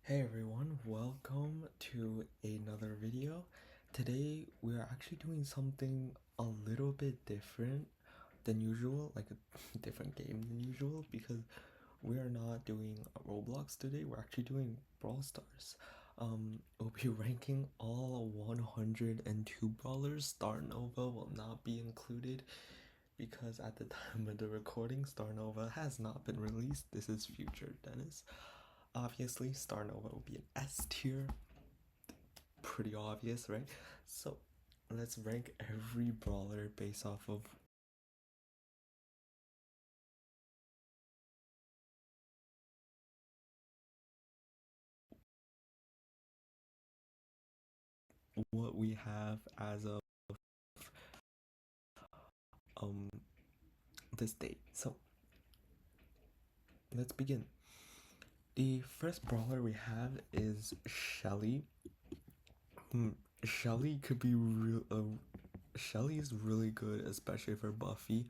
Hey everyone, welcome to another video. Today we are actually doing something a little bit different than usual, like a different game than usual, because we are not doing Roblox today, we're actually doing Brawl Stars. We'll be ranking all 102 brawlers. Star Nova will not be included because at the time of the recording, Star Nova has not been released. This is future Dennis. Obviously, Star Nova will be an S tier. Pretty obvious, right? So let's rank every brawler based off of what we have as of um this date. So let's begin. The first brawler we have is Shelly. Hmm, Shelly could be real. Shelly is really good, especially for Buffy,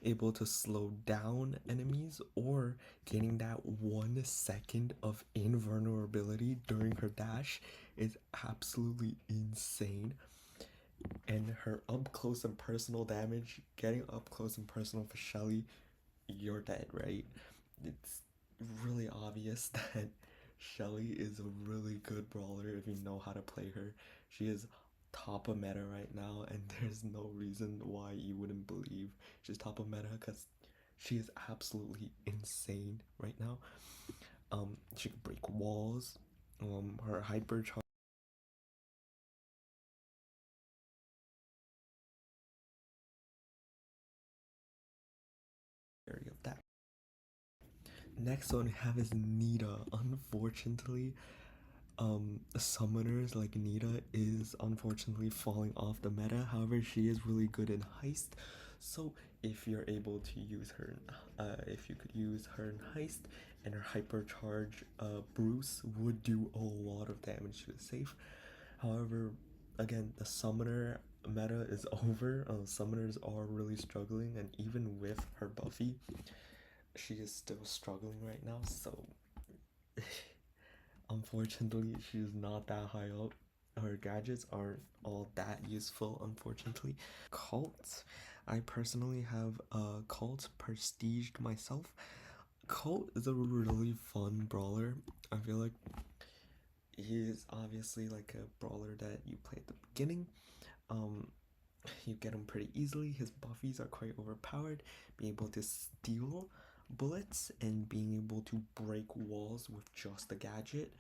able to slow down enemies or gaining that 1 second of invulnerability during her dash is absolutely insane. And her up close and personal damage, getting up close and personal for Shelly, you're dead, right? It's really obvious that Shelly is a really good brawler if you know how to play her. She is top of meta right now, and there's no reason why you wouldn't believe she's top of meta because she is absolutely insane right now. She can break walls. Her hyper charge area of that. Next one we have is Nita. Unfortunately, summoners like Nita is unfortunately falling off the meta. However, she is really good in heist, so if you're able to use her if you could use her in heist, and her hypercharge Bruce would do a lot of damage to the safe. However, again, the summoner meta is over. Summoners are really struggling, and even with her Buffy, she is still struggling right now, so unfortunately, she's not that high up. Her gadgets aren't all that useful, unfortunately. Colt. I personally have a Colt prestiged myself. Colt is a really fun brawler. I feel like he is obviously like a brawler that you play at the beginning. Um, you get him pretty easily. His buffies are quite overpowered. Being able to steal bullets and being able to break walls with just a gadget.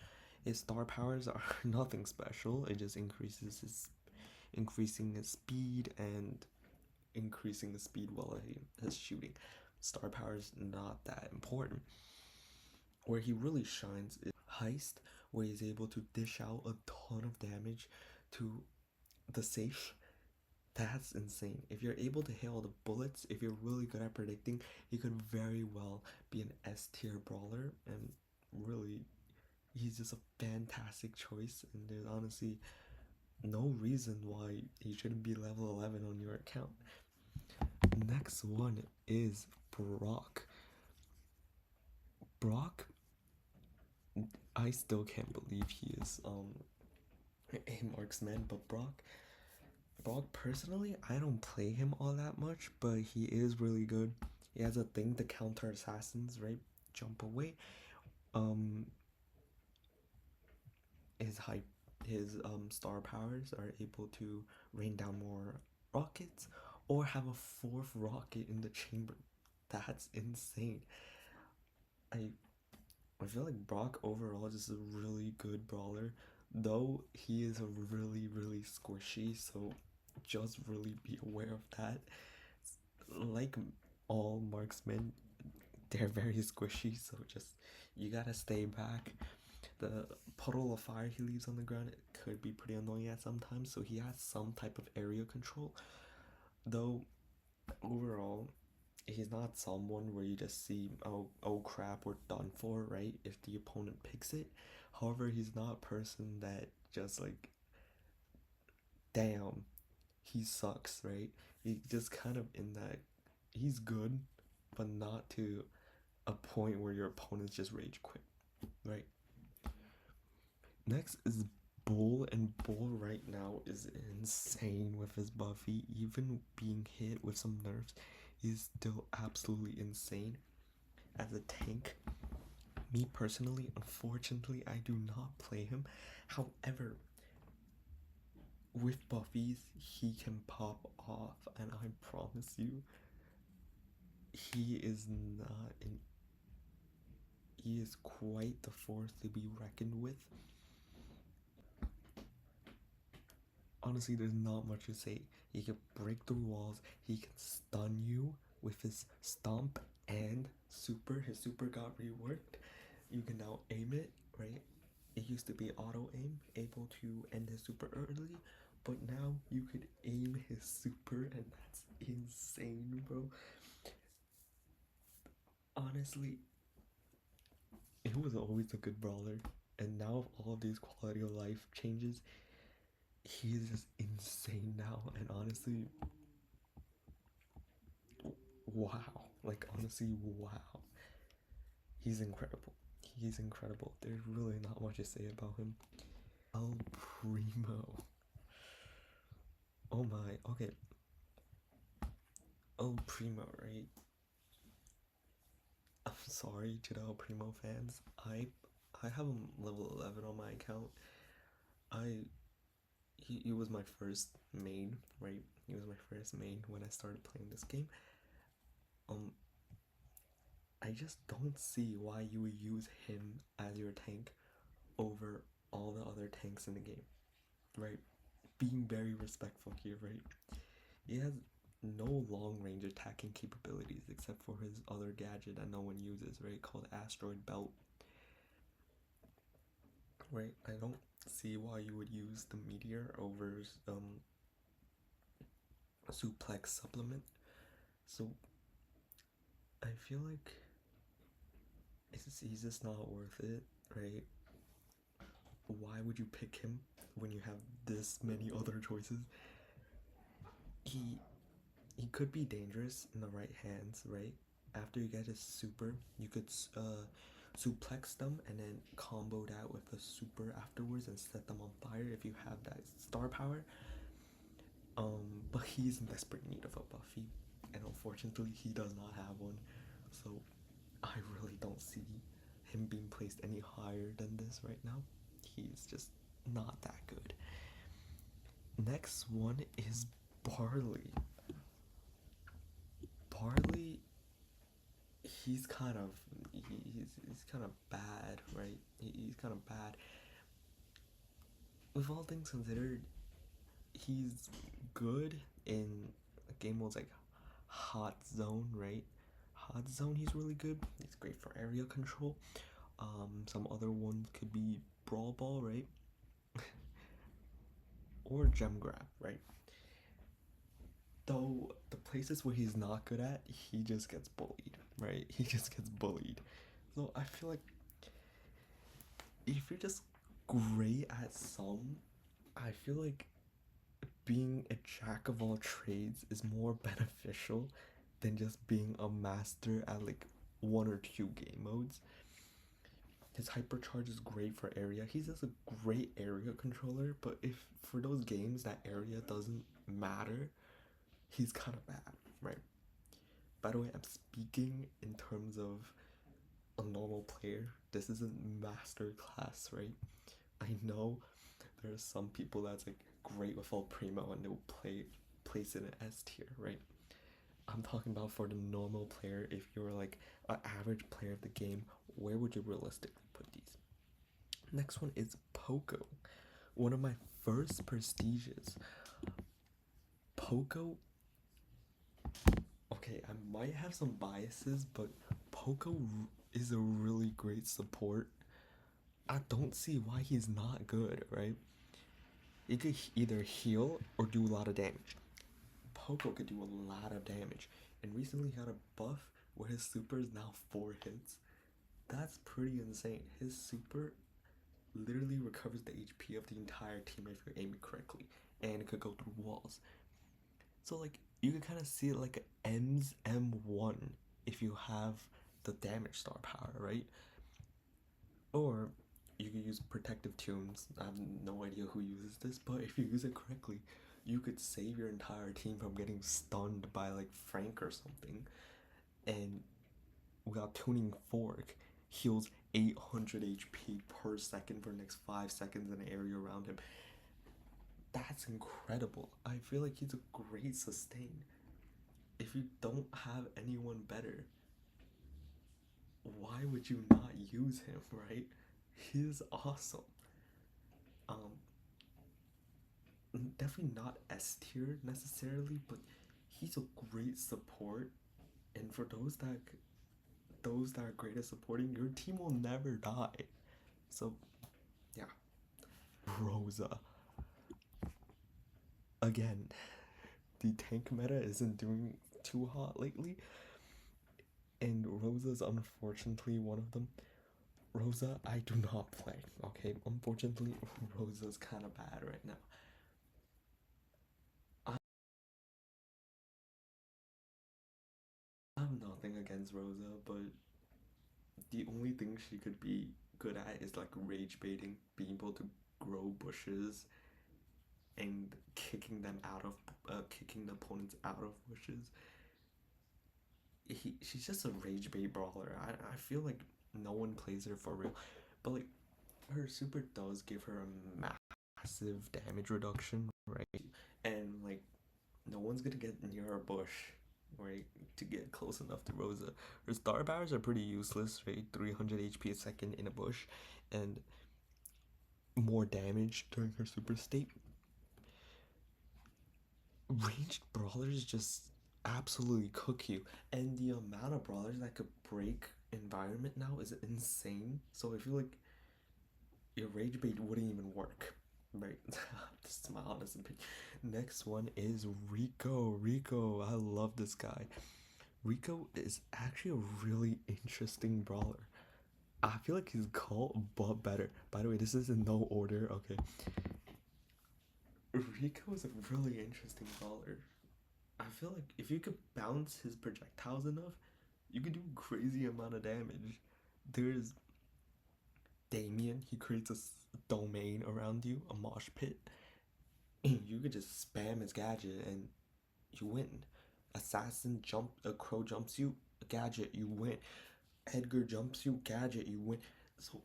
His star powers are nothing special. It just increasing his speed and increasing the speed while he is shooting. Star powers not that important. Where he really shines is heist, where he's able to dish out a ton of damage to the safe. That's insane. If you're able to hit all the bullets, if you're really good at predicting, he could very well be an S tier brawler, and really, he's just a fantastic choice. And there's honestly no reason why he shouldn't be level 11 on your account. Next one is Brock. Brock, I still can't believe he is a marksman, but Brock personally, I don't play him all that much, but he is really good. He has a thing to counter assassins, right? Jump away. Um, his high, his star powers are able to rain down more rockets, or have a fourth rocket in the chamber. That's insane. I I feel like Brock overall is a really good brawler, though he is a really squishy. So just really be aware of that. Like all marksmen, they're very squishy, so just you gotta stay back. The puddle of fire he leaves on the ground, it could be pretty annoying at sometimes, so he has some type of area control. Though overall, he's not someone where you just see, oh crap, we're done for, right? If the opponent picks it. However, he's not a person that just like, damn, he sucks, right? He just kind of in that, he's good, but not to a point where your opponents just rage quit, right? Next is Bull, and Bull right now is insane with his Buffy. Even being hit with some nerfs, he's still absolutely insane as a tank. Me personally, unfortunately, I do not play him. However, with Buffys, he can pop off, and I promise you, he is not an. He is quite the force to be reckoned with. Honestly, there's not much to say. He can break through walls, he can stun you with his stomp and super. His super got reworked. You can now aim it, right? It used to be auto aim, able to end his super early, but now you could aim his super, and that's insane, bro. Honestly, it was always a good brawler, and now all of these quality of life changes, he is just insane now. And honestly, wow, like honestly, wow, he's incredible. He's incredible. There's really not much to say about him. El Primo. Oh my. Okay. El Primo, right? I'm sorry to the El Primo fans. I have him level 11 on my account. I he was my first main, right? He was my first main when I started playing this game. Um, I just don't see why you would use him as your tank over all the other tanks in the game, right? Being very respectful here, right? He has no long range attacking capabilities except for his other gadget that no one uses, right? Called Asteroid Belt, right? I don't see why you would use the Meteor over Suplex Supplement. So I feel like he's just not worth it, right? Why would you pick him when you have this many other choices? He he could be dangerous in the right hands, right? After you get his super, you could suplex them and then combo that with the super afterwards and set them on fire if you have that star power. But he's in desperate need of a Buffy, and unfortunately, he does not have one. So I really don't see him being placed any higher than this right now. He's just not that good. Next one is Barley. Barley, he's kind of he's kind of bad, right? He's kind of bad. With all things considered, he's good in game modes like Hot Zone, right? Hot Zone, he's really good. He's great for area control. Some other ones could be Brawl Ball, right? Or Gem Grab, right? Though the places where he's not good at, he just gets bullied, right? He just gets bullied. So I feel like if you're just great at some, I feel like being a jack of all trades is more beneficial than just being a master at like one or two game modes. His hypercharge is great for area. He's just a great area controller, but if for those games that area doesn't matter, he's kind of bad, right? By the way, I'm speaking in terms of a normal player. This isn't master class, right? I know there's some people that's like great with all primo and they'll place it in S tier, right? I'm talking about for the normal player. If you're like an average player of the game, where would you realistically put these? Next one is Poco, one of my first prestiges. Poco, okay, I might have some biases, but Poco is a really great support. I don't see why he's not good, right? He could either heal or do a lot of damage. Poco could do a lot of damage, and recently he had a buff where his super is now 4 hits. That's pretty insane. His super literally recovers the HP of the entire team if you're aiming correctly, and it could go through walls. So like you can kind of see it like a M's M1 if you have the damage star power, right? Or you could use protective tunes. I have no idea who uses this, but if you use it correctly, you could save your entire team from getting stunned by like Frank or something. And we got tuning fork, heals 800 HP per second for the next 5 seconds in the area around him. That's incredible. I feel like he's a great sustain. If you don't have anyone better, why would you not use him, right? He's awesome. Um, Definitely not S tier necessarily, but he's a great support. And for those that are great at supporting, your team will never die. So yeah, Rosa. Again, the tank meta isn't doing too hot lately, and Rosa's unfortunately one of them. Rosa, I do not play. Okay, unfortunately, Rosa's kind of bad right now. I have nothing against Rosa, but the only thing she could be good at is like rage baiting, being able to grow bushes and kicking the opponents out of bushes. She's just a rage bait brawler. I feel like no one plays her for real, but like her super does give her a massive damage reduction, right? And like no one's gonna get near a bush, right? To get close enough to Rosa. Her star powers are pretty useless, right? 300 HP a second in a bush, and more damage during her super state. Ranged brawlers just absolutely cook you, and the amount of brawlers that could break environment now is insane. So I feel like your rage bait wouldn't even work, right? This is my honest opinion. Next one is Rico. Rico, I love this guy. Rico is actually a really interesting brawler. I feel like he's colt but better. By the way, this is in no order. Okay, Rico is a really interesting brawler. I feel like if you could bounce his projectiles enough, you could do crazy amount of damage. There's Damien. He creates a domain around you, a mosh pit. You could just spam his gadget and you win. Assassin jump, a crow jumps you, a gadget, you win. Edgar jumps you, gadget, you win. So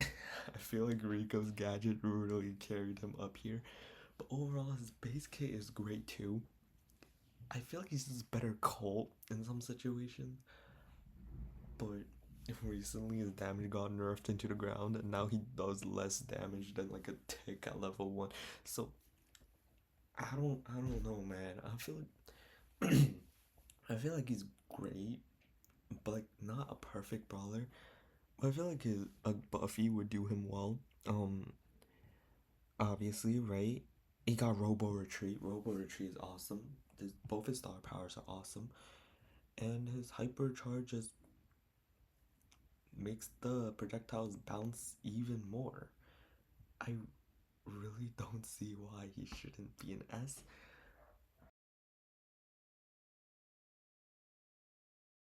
I feel like Rico's gadget really carried him up here. But overall, his base kit is great too. I feel like he's just better Colt in some situations, but recently his damage got nerfed into the ground, and now he does less damage than like a tick at level 1. So I don't know, man. I feel like he's great, but like not a perfect brawler. But I feel like his a Buffy would do him well. Obviously, right? He got Robo Retreat. Robo Retreat is awesome. Both his star powers are awesome, and his hyper charge just makes the projectiles bounce even more. I really don't see why he shouldn't be an S,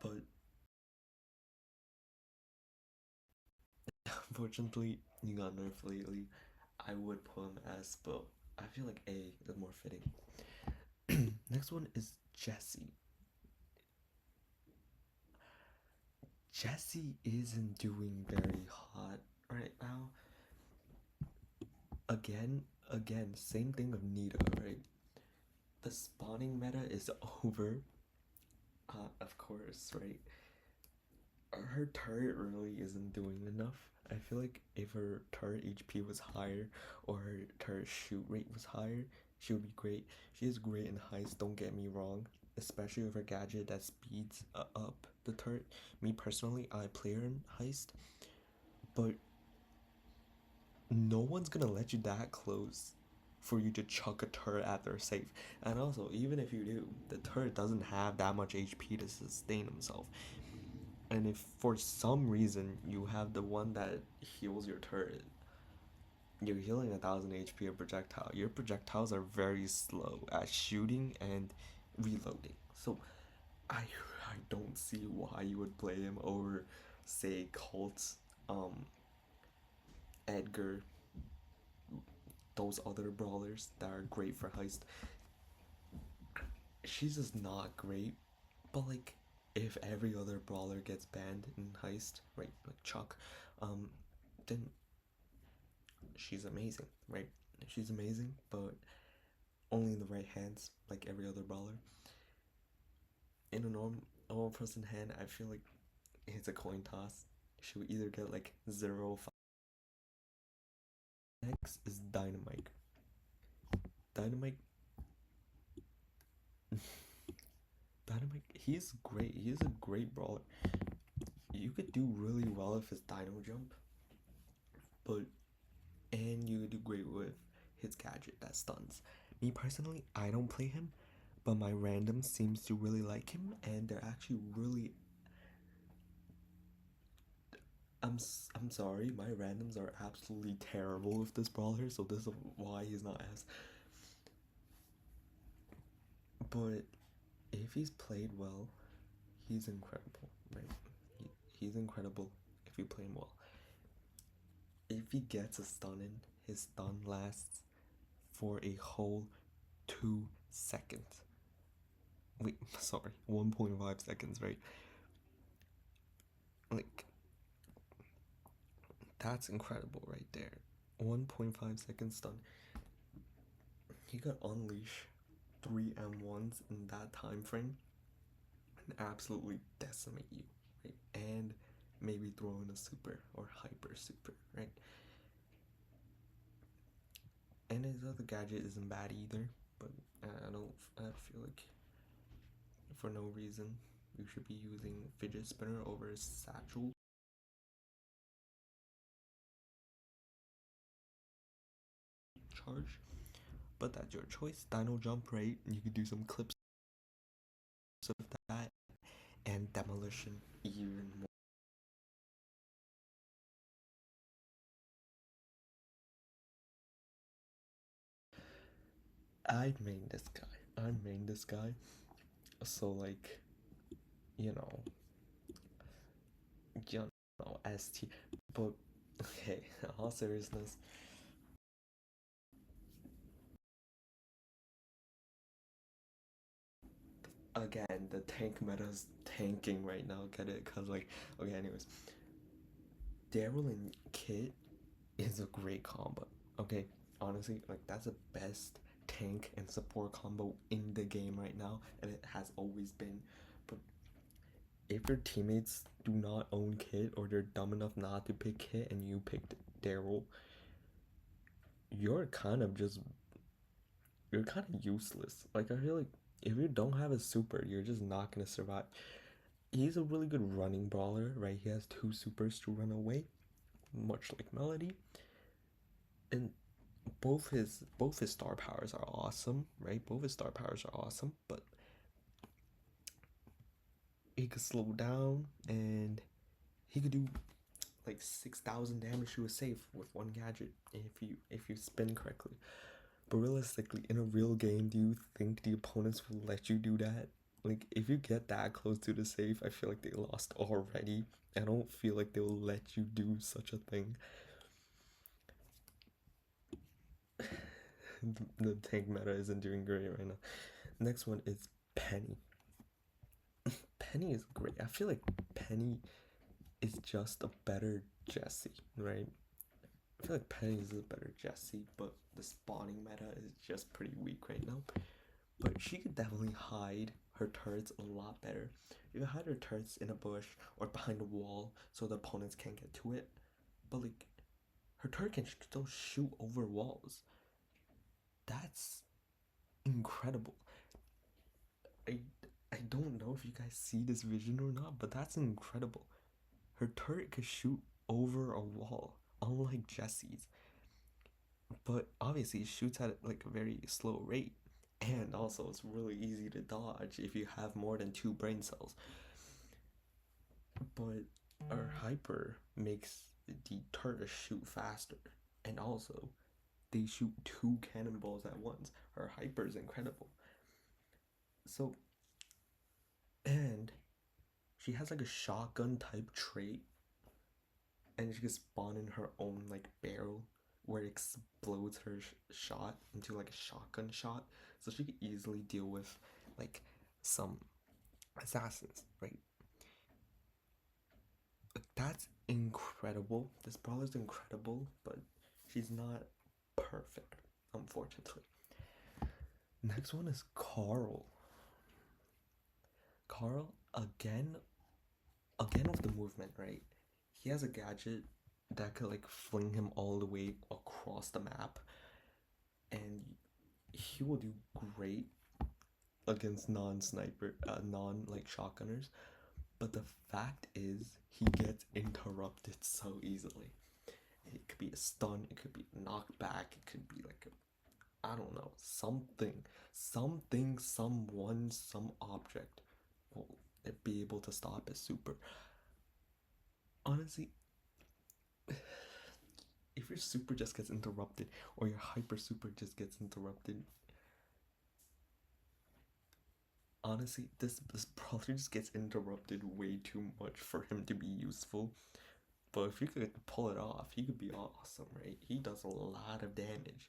but unfortunately, he got nerfed lately. I would put him S, but I feel like A is more fitting. Next one is Jessie. Jessie isn't doing very hot right now. Again, same thing of Nita, right? The spawning meta is over. Of course, right? Her turret really isn't doing enough. I feel like if her turret HP was higher or her turret shoot rate was higher, she would be great. She is great in heist, don't get me wrong, especially with her gadget that speeds up the turret. Me personally, I play her in heist, but no one's gonna let you that close for you to chuck a turret at their safe. And also, even if you do, the turret doesn't have that much HP to sustain himself. And if for some reason you have the one that heals your turret, you're healing 1,000 HP a projectile. Your projectiles are very slow at shooting and reloading. So I don't see why you would play him over, say, Colts. Um, Edgar, those other brawlers that are great for heist. She's just not great, but like if every other brawler gets banned in heist, right? Like Chuck, then she's amazing, right? She's amazing, but only in the right hands, like every other brawler. In a normal person hand, I feel like it's a coin toss. She would either get like 0 5. Next is Dynamike. Dynamike Dynamike, he's great. He is a great brawler. You could do really well if his dino jump, but and you could do great with his gadget that stuns. Me personally, I don't play him, but my random seems to really like him, and they're actually really. I'm sorry, my randoms are absolutely terrible with this brawler, so this is why he's not as. But if he's played well, he's incredible, right? He's incredible if you play him well. If he gets a stun in, his stun lasts for a whole 2 seconds. Wait, sorry, 1.5 seconds, right? Like, that's incredible right there. 1.5 second stun. He could unleash 3 M1s in that time frame and absolutely decimate you, right? And maybe throw in a super or hyper super, right? And his other gadget isn't bad either, but I feel like for no reason you should be using fidget spinner over satchel. Charge, but that's your choice. Dino jump, right? You could do some clips of that, and demolition even more. I'd main this guy. I'd main this guy. So like, you know, you ST. But okay, all seriousness, again, the tank meta's tanking right now. Get it? Cause like, okay, anyways, Darryl and Kit is a great combo. Okay, honestly, like that's the best tank and support combo in the game right now, and it has always been. But if your teammates do not own Kit or they're dumb enough not to pick Kit and you picked Darryl, you're kind of just you're kind of useless. Like I feel like if you don't have a super, you're just not gonna survive. He's a really good running brawler, right? He has 2 supers to run away, much like Melody, and both his star powers are awesome, right? Both his star powers are awesome, but he could slow down and he could do like 6,000 damage to a safe with one gadget if you spin correctly. But realistically, in a real game, do you think the opponents will let you do that? Like, if you get that close to the safe, I feel like they lost already. I don't feel like they will let you do such a thing. The tank meta isn't doing great right now. Next one is Penny. Penny is great. I feel like Penny is just a better Jessie, right? I feel like Penny is a better Jessie, but the spawning meta is just pretty weak right now. But she could definitely hide her turrets a lot better. You can hide her turrets in a bush or behind a wall so the opponents can't get to it. But like, her turret can still shoot over walls. That's incredible. I I don't know if you guys see this vision or not, but that's incredible. Her turret could shoot over a wall, unlike Jessie's. But obviously, it shoots at like a very slow rate, and also it's really easy to dodge if you have more than 2 brain cells. But our hyper makes the turret shoot faster, and also they shoot 2 cannonballs at once. Her hyper is incredible. So, and she has like a shotgun type trait and she can spawn in her own like barrel where it explodes her shot into like a shotgun shot, so she could easily deal with like some assassins, right? That's incredible. This brawler's incredible, but she's not perfect, unfortunately. Next one is Carl. Carl again with the movement, right? He has a gadget that could like fling him all the way across the map, and he will do great against non-sniper, non like shotgunners. But the fact is, he gets interrupted so easily. It could be a stun, it could be knocked back, it could be like a, I don't know, something, someone, some object will be able to stop his super. Honestly, if your super just gets interrupted or your hyper super just gets interrupted, honestly, this probably just gets interrupted way too much for him to be useful. But if you could pull it off, he could be awesome, right? He does a lot of damage.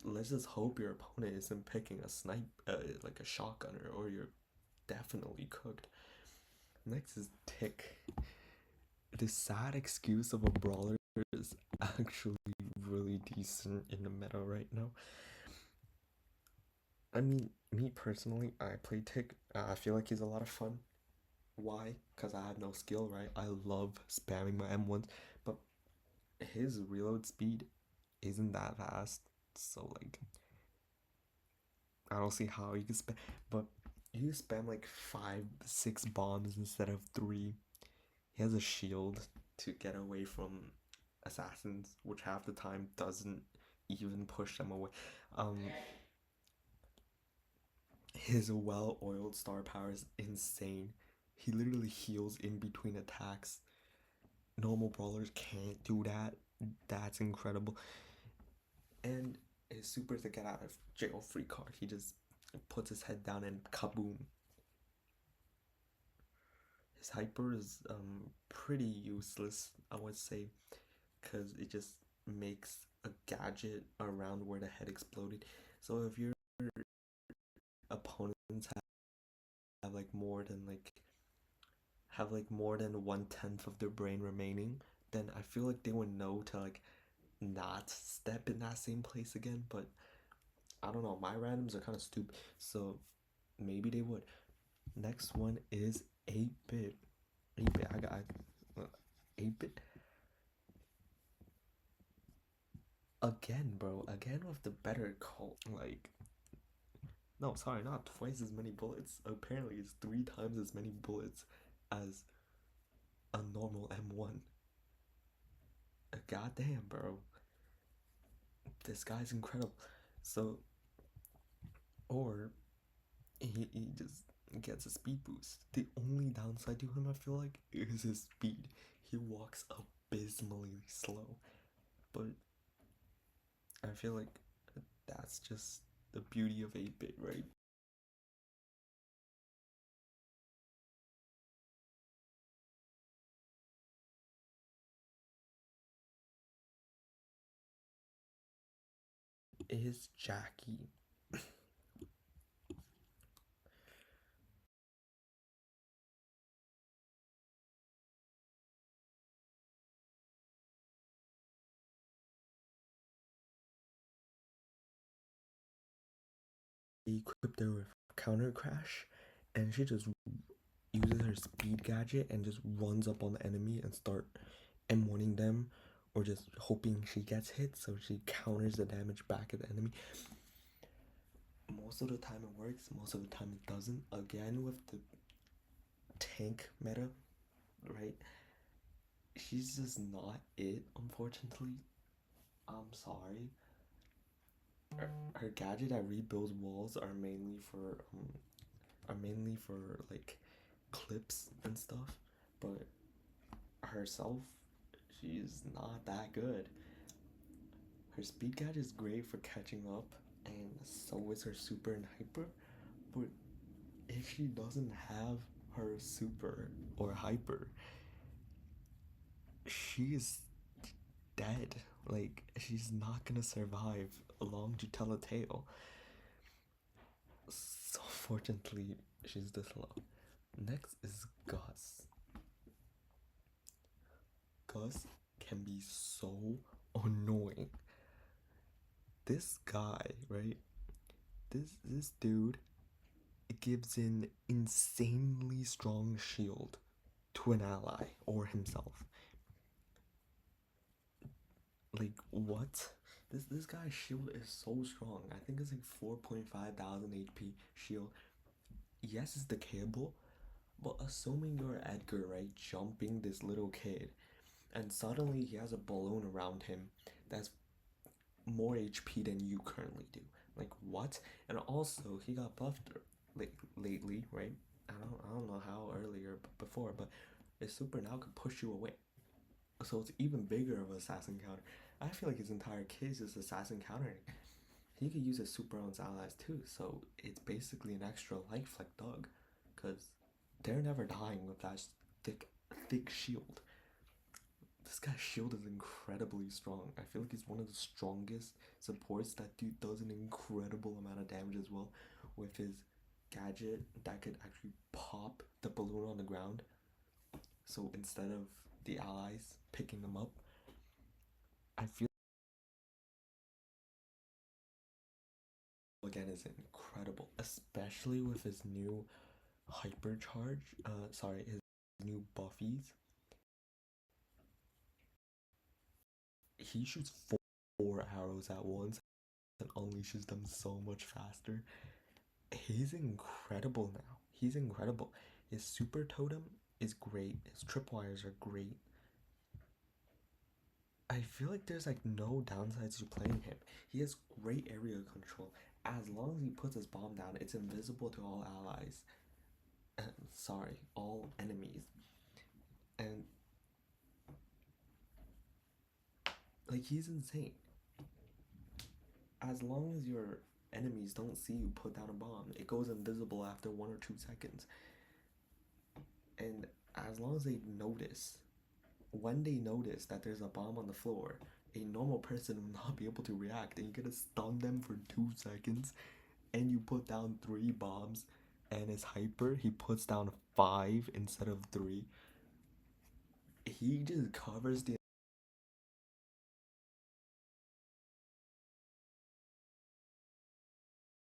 Let's just hope your opponent isn't picking a like a shotgunner, or you're definitely cooked. Next is Tick. The sad excuse of a brawler is actually really decent in the meta right now. I mean, me personally, I play Tick. I feel like he's a lot of fun. Why? Because I have no skill, right? I love spamming my M1s, but his reload speed isn't that fast. So, like, I don't see how you can spam, but you spam like 5, 6 bombs instead of 3. He has a shield to get away from assassins, which half the time doesn't even push them away. Um, his well-oiled star power is insane. He literally heals in between attacks. Normal brawlers can't do that. That's incredible. And his super is to get out of jail free card. He just puts his head down and kaboom. His hyper is pretty useless, I would say, because it just makes a gadget around where the head exploded. So if your opponents have like more than like have like more than 1/10 of their brain remaining, then I feel like they would know to like not step in that same place again. But I don't know, my randoms are kind of stupid, so maybe they would. Next one is 8-bit. 8-bit, I got 8-bit. Again, bro, again with the better colt. Like, no, sorry, not twice as many bullets. Apparently, it's 3 times as many bullets as a normal M1. Goddamn, bro. This guy's incredible. So, or he just gets a speed boost. The only downside to him, I feel like, is his speed. He walks abysmally slow. But I feel like that's just the beauty of 8-bit, right? Is Jacky. Equipped her with counter crash, and she just uses her speed gadget and just runs up on the enemy and start M1ing them, or just hoping she gets hit so she counters the damage back at the enemy. Most of the time it works, most of the time it doesn't. Again, with the tank meta, right? She's just not it, unfortunately. I'm sorry. Her gadget that rebuilds walls are mainly for like clips and stuff, but herself, she's not that good. Her speed gadget is great for catching up, and so is her super and hyper. But if she doesn't have her super or hyper, she's dead. Like, she's not gonna survive long to tell a tale. So, fortunately, she's this low. Next is Gus. Gus can be so annoying. This guy, right? This dude gives an insanely strong shield to an ally or himself. Like what? This guy's shield is so strong. I think it's like 4.5 thousand HP shield. Yes, it's decayable, but assuming you're Edgar, right, jumping this little kid, and suddenly he has a balloon around him that's more HP than you currently do. Like what? And also he got buffed like lately, right? I don't know how earlier before, but his super now can push you away. So it's even bigger of an assassin counter. I feel like his entire kit is just assassin countering. He could use his super on his allies too, so it's basically an extra life like Doug, because they're never dying with that thick shield. This guy's shield is incredibly strong. I feel like he's one of the strongest supports. That dude does an incredible amount of damage as well with his gadget that could actually pop the balloon on the ground. So instead of the allies picking them up, I feel again is incredible, especially with his new hypercharge. Sorry, his new buffies. He shoots four arrows at once and unleashes them so much faster. He's incredible now. He's incredible. His super totem is great. His tripwires are great. I feel like there's like no downsides to playing him. He has great area control. As long as he puts his bomb down, it's invisible to all allies. Sorry, all enemies. And like he's insane. As long as your enemies don't see you put down a bomb, it goes invisible after 1 or 2 seconds. And as long as they notice, when they notice that there's a bomb on the floor, a normal person will not be able to react, and you gotta stun them for 2 seconds, and you put down 3 bombs, and his hyper, he puts down 5 instead of 3. He just covers the